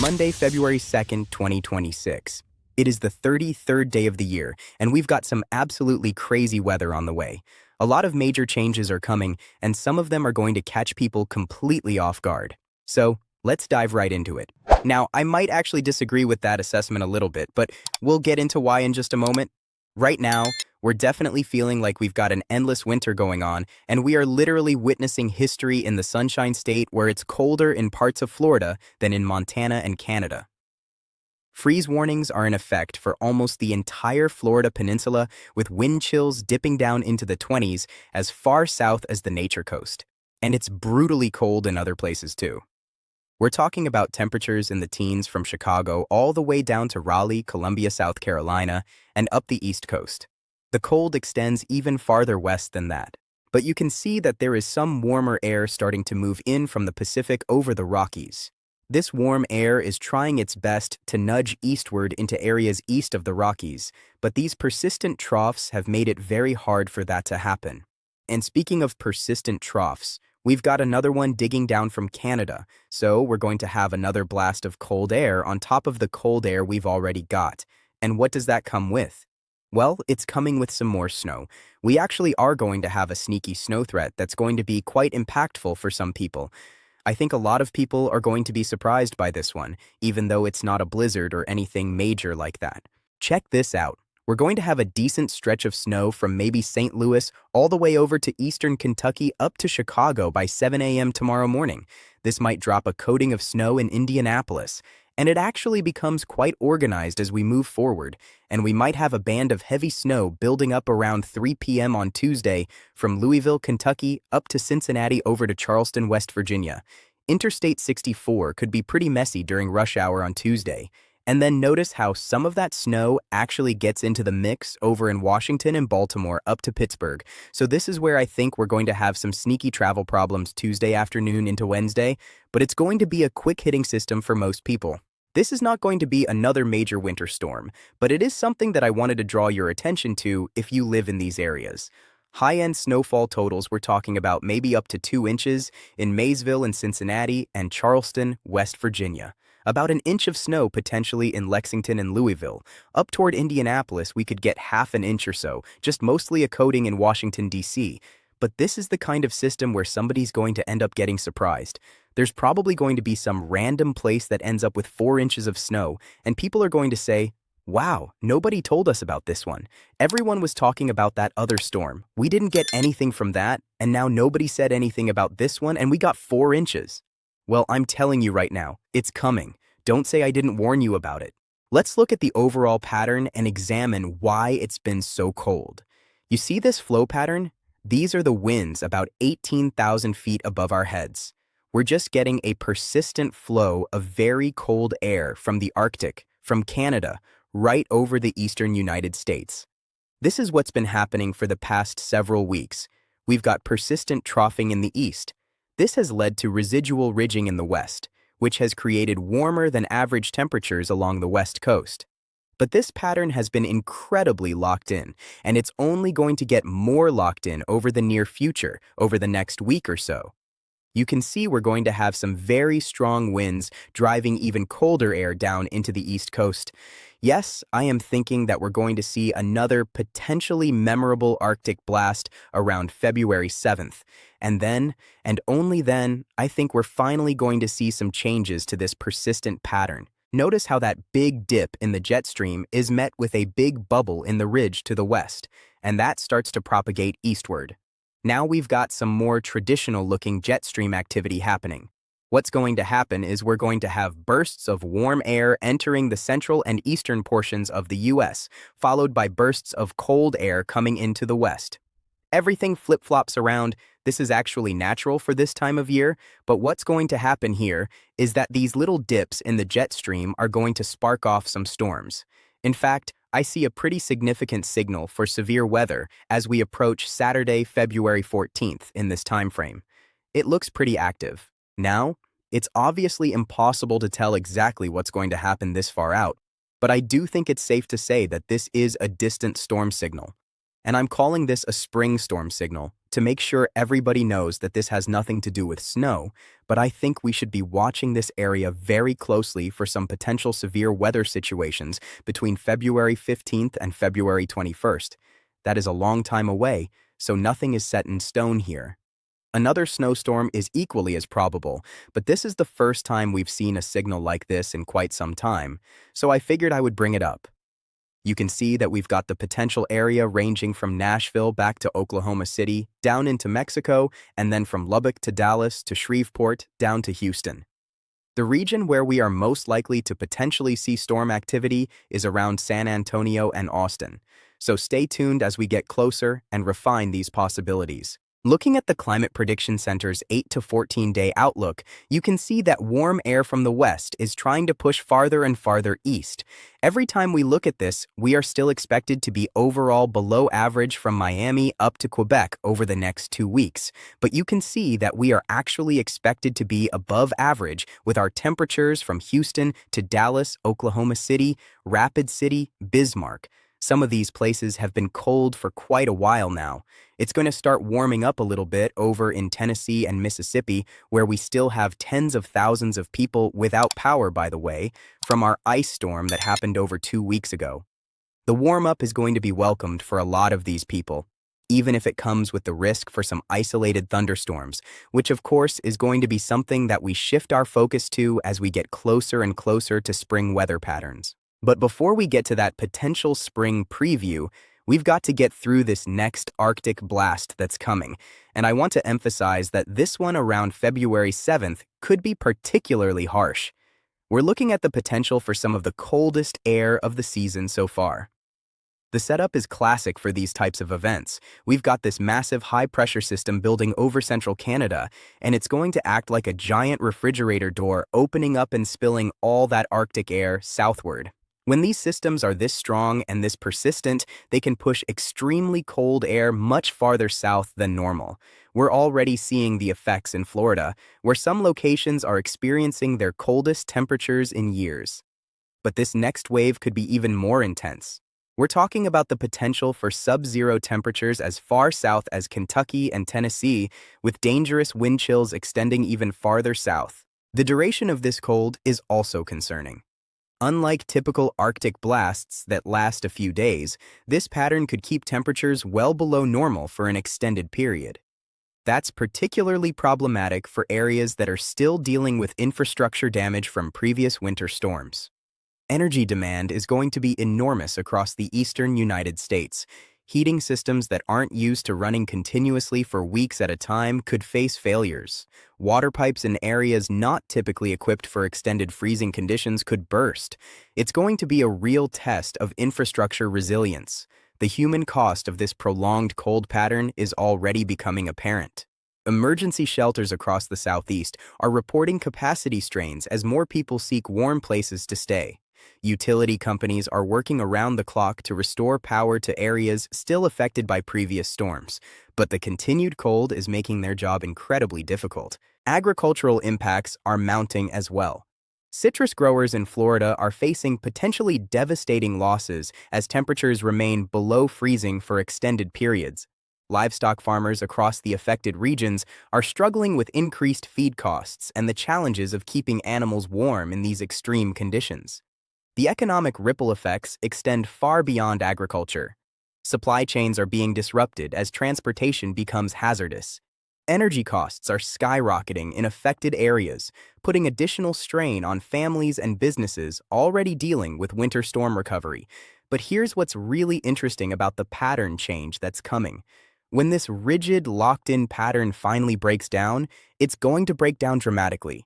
Monday, February 2nd, 2026. It is the 33rd day of the year, and we've got some absolutely crazy weather on the way. A lot of major changes are coming, and some of them are going to catch people completely off guard. So, let's dive right into it. Now, I might actually disagree with that assessment a little bit, but we'll get into why in just a moment. Right now, we're definitely feeling like we've got an endless winter going on, and we are literally witnessing history in the Sunshine State where it's colder in parts of Florida than in Montana and Canada. Freeze warnings are in effect for almost the entire Florida peninsula, with wind chills dipping down into the 20s as far south as the Nature Coast. And it's brutally cold in other places too. We're talking about temperatures in the teens from Chicago all the way down to Raleigh, Columbia, South Carolina, and up the East Coast. The cold extends even farther west than that. But you can see that there is some warmer air starting to move in from the Pacific over the Rockies. This warm air is trying its best to nudge eastward into areas east of the Rockies, but these persistent troughs have made it very hard for that to happen. And speaking of persistent troughs, we've got another one digging down from Canada, so we're going to have another blast of cold air on top of the cold air we've already got. And what does that come with? Well, it's coming with some more snow. We actually are going to have a sneaky snow threat that's going to be quite impactful for some people. I think a lot of people are going to be surprised by this one, even though it's not a blizzard or anything major like that. Check this out. We're going to have a decent stretch of snow from maybe St. Louis all the way over to eastern Kentucky up to Chicago by 7 a.m. tomorrow morning. This might drop a coating of snow in Indianapolis, and it actually becomes quite organized as we move forward, and we might have a band of heavy snow building up around 3 p.m. on Tuesday from Louisville, Kentucky up to Cincinnati over to Charleston, West Virginia. Interstate 64 could be pretty messy during rush hour on Tuesday. And then notice how some of that snow actually gets into the mix over in Washington and Baltimore up to Pittsburgh. So this is where I think we're going to have some sneaky travel problems Tuesday afternoon into Wednesday, but it's going to be a quick-hitting system for most people. This is not going to be another major winter storm, but it is something that I wanted to draw your attention to if you live in these areas. High-end snowfall totals we're talking about maybe up to 2 inches in Maysville and Cincinnati and Charleston, West Virginia. About an inch of snow potentially in Lexington and Louisville. Up toward Indianapolis, we could get half an inch or so, just mostly a coating in Washington, D.C. But this is the kind of system where somebody's going to end up getting surprised. There's probably going to be some random place that ends up with 4 inches of snow, and people are going to say, "Wow, nobody told us about this one. Everyone was talking about that other storm. We didn't get anything from that, and now nobody said anything about this one, and we got 4 inches. Well, I'm telling you right now, it's coming. Don't say I didn't warn you about it. Let's look at the overall pattern and examine why it's been so cold. You see this flow pattern? These are the winds about 18,000 feet above our heads. We're just getting a persistent flow of very cold air from the Arctic, from Canada, right over the eastern United States. This is what's been happening for the past several weeks. We've got persistent troughing in the east. This has led to residual ridging in the west, which has created warmer than average temperatures along the west coast. But this pattern has been incredibly locked in, and it's only going to get more locked in over the near future, over the next week or so. You can see we're going to have some very strong winds driving even colder air down into the East Coast. Yes, I am thinking that we're going to see another potentially memorable Arctic blast around February 7th. And then, and only then, I think we're finally going to see some changes to this persistent pattern. Notice how that big dip in the jet stream is met with a big bubble in the ridge to the west, and that starts to propagate eastward. Now we've got some more traditional-looking jet stream activity happening. What's going to happen is we're going to have bursts of warm air entering the central and eastern portions of the U.S., followed by bursts of cold air coming into the west. Everything flip-flops around. This is actually natural for this time of year, but what's going to happen here is that these little dips in the jet stream are going to spark off some storms. In fact, I see a pretty significant signal for severe weather as we approach Saturday, February 14th in this time frame. It looks pretty active. Now, it's obviously impossible to tell exactly what's going to happen this far out, but I do think it's safe to say that this is a distant storm signal. And I'm calling this a spring storm signal to make sure everybody knows that this has nothing to do with snow, but I think we should be watching this area very closely for some potential severe weather situations between February 15th and February 21st. That is a long time away, so nothing is set in stone here. Another snowstorm is equally as probable, but this is the first time we've seen a signal like this in quite some time, so I figured I would bring it up. You can see that we've got the potential area ranging from Nashville back to Oklahoma City, down into Mexico, and then from Lubbock to Dallas to Shreveport, down to Houston. The region where we are most likely to potentially see storm activity is around San Antonio and Austin, so stay tuned as we get closer and refine these possibilities. Looking at the Climate Prediction Center's 8 to 14-day outlook, you can see that warm air from the west is trying to push farther and farther east. Every time we look at this, we are still expected to be overall below average from Miami up to Quebec over the next 2 weeks. But you can see that we are actually expected to be above average with our temperatures from Houston to Dallas, Oklahoma City, Rapid City, Bismarck. Some of these places have been cold for quite a while now. It's going to start warming up a little bit over in Tennessee and Mississippi, where we still have tens of thousands of people without power, by the way, from our ice storm that happened over 2 weeks ago. The warm-up is going to be welcomed for a lot of these people, even if it comes with the risk for some isolated thunderstorms, which of course is going to be something that we shift our focus to as we get closer and closer to spring weather patterns. But before we get to that potential spring preview, we've got to get through this next Arctic blast that's coming, and I want to emphasize that this one around February 7th could be particularly harsh. We're looking at the potential for some of the coldest air of the season so far. The setup is classic for these types of events. We've got this massive high-pressure system building over central Canada, and it's going to act like a giant refrigerator door opening up and spilling all that Arctic air southward. When these systems are this strong and this persistent, they can push extremely cold air much farther south than normal. We're already seeing the effects in Florida, where some locations are experiencing their coldest temperatures in years. But this next wave could be even more intense. We're talking about the potential for sub-zero temperatures as far south as Kentucky and Tennessee, with dangerous wind chills extending even farther south. The duration of this cold is also concerning. Unlike typical Arctic blasts that last a few days, this pattern could keep temperatures well below normal for an extended period. That's particularly problematic for areas that are still dealing with infrastructure damage from previous winter storms. Energy demand is going to be enormous across the eastern United States. Heating systems that aren't used to running continuously for weeks at a time could face failures. Water pipes in areas not typically equipped for extended freezing conditions could burst. It's going to be a real test of infrastructure resilience. The human cost of this prolonged cold pattern is already becoming apparent. Emergency shelters across the Southeast are reporting capacity strains as more people seek warm places to stay. Utility companies are working around the clock to restore power to areas still affected by previous storms, but the continued cold is making their job incredibly difficult. Agricultural impacts are mounting as well. Citrus growers in Florida are facing potentially devastating losses as temperatures remain below freezing for extended periods. Livestock farmers across the affected regions are struggling with increased feed costs and the challenges of keeping animals warm in these extreme conditions. The economic ripple effects extend far beyond agriculture. Supply chains are being disrupted as transportation becomes hazardous. Energy costs are skyrocketing in affected areas, putting additional strain on families and businesses already dealing with winter storm recovery. But here's what's really interesting about the pattern change that's coming. When this rigid, locked-in pattern finally breaks down, it's going to break down dramatically.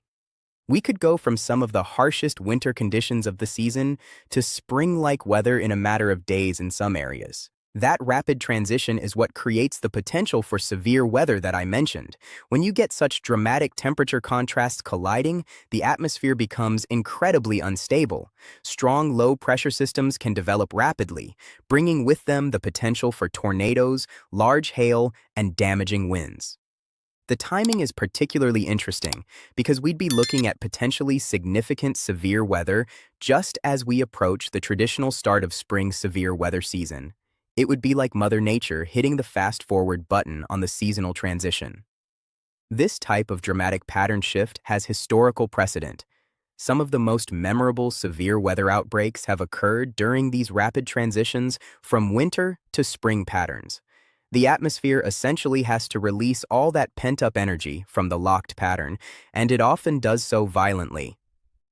We could go from some of the harshest winter conditions of the season to spring-like weather in a matter of days in some areas. That rapid transition is what creates the potential for severe weather that I mentioned. When you get such dramatic temperature contrasts colliding, the atmosphere becomes incredibly unstable. Strong low-pressure systems can develop rapidly, bringing with them the potential for tornadoes, large hail, and damaging winds. The timing is particularly interesting because we'd be looking at potentially significant severe weather just as we approach the traditional start of spring severe weather season. It would be like Mother Nature hitting the fast-forward button on the seasonal transition. This type of dramatic pattern shift has historical precedent. Some of the most memorable severe weather outbreaks have occurred during these rapid transitions from winter to spring patterns. The atmosphere essentially has to release all that pent-up energy from the locked pattern, and it often does so violently.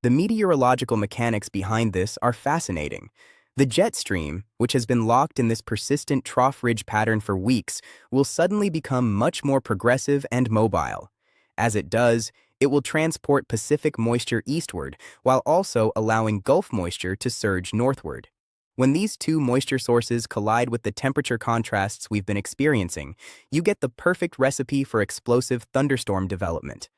The meteorological mechanics behind this are fascinating. The jet stream, which has been locked in this persistent trough ridge pattern for weeks, will suddenly become much more progressive and mobile. As it does, it will transport Pacific moisture eastward while also allowing Gulf moisture to surge northward. When these two moisture sources collide with the temperature contrasts we've been experiencing, you get the perfect recipe for explosive thunderstorm development.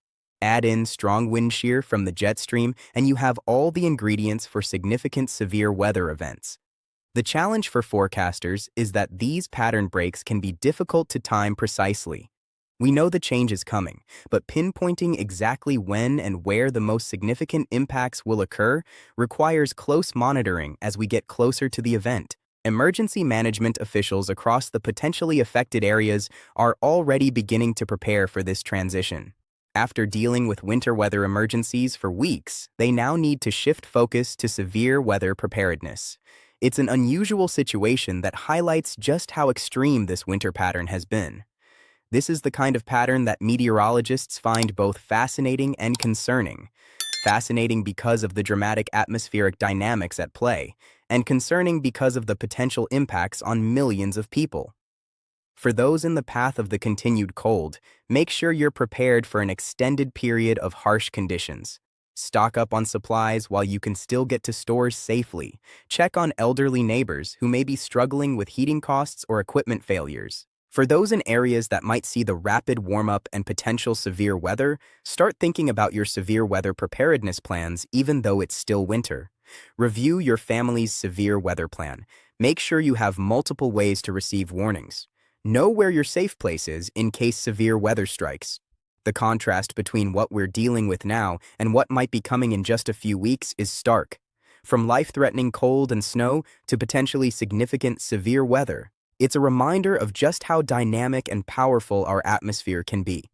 Add in strong wind shear from the jet stream, and you have all the ingredients for significant severe weather events. The challenge for forecasters is that these pattern breaks can be difficult to time precisely. We know the change is coming, but pinpointing exactly when and where the most significant impacts will occur requires close monitoring as we get closer to the event. Emergency management officials across the potentially affected areas are already beginning to prepare for this transition. After dealing with winter weather emergencies for weeks, they now need to shift focus to severe weather preparedness. It's an unusual situation that highlights just how extreme this winter pattern has been. This is the kind of pattern that meteorologists find both fascinating and concerning. Fascinating because of the dramatic atmospheric dynamics at play, and concerning because of the potential impacts on millions of people. For those in the path of the continued cold, make sure you're prepared for an extended period of harsh conditions. Stock up on supplies while you can still get to stores safely. Check on elderly neighbors who may be struggling with heating costs or equipment failures. For those in areas that might see the rapid warm-up and potential severe weather, start thinking about your severe weather preparedness plans even though it's still winter. Review your family's severe weather plan. Make sure you have multiple ways to receive warnings. Know where your safe place is in case severe weather strikes. The contrast between what we're dealing with now and what might be coming in just a few weeks is stark. From life-threatening cold and snow to potentially significant severe weather, it's a reminder of just how dynamic and powerful our atmosphere can be.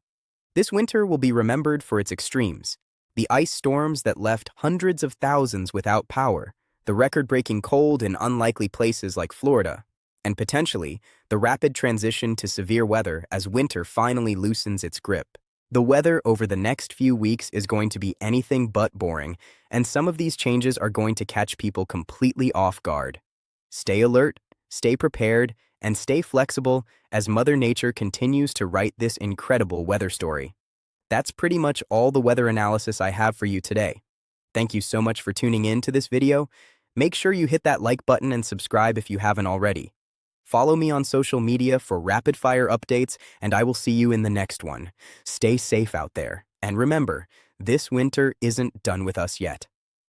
This winter will be remembered for its extremes: the ice storms that left hundreds of thousands without power, the record-breaking cold in unlikely places like Florida, and potentially the rapid transition to severe weather as winter finally loosens its grip. The weather over the next few weeks is going to be anything but boring, and some of these changes are going to catch people completely off guard. Stay alert, stay prepared, and stay flexible as Mother Nature continues to write this incredible weather story. That's pretty much all the weather analysis I have for you today. Thank you so much for tuning in to this video. Make sure you hit that like button and subscribe if you haven't already. Follow me on social media for rapid-fire updates, and I will see you in the next one. Stay safe out there, and remember, this winter isn't done with us yet.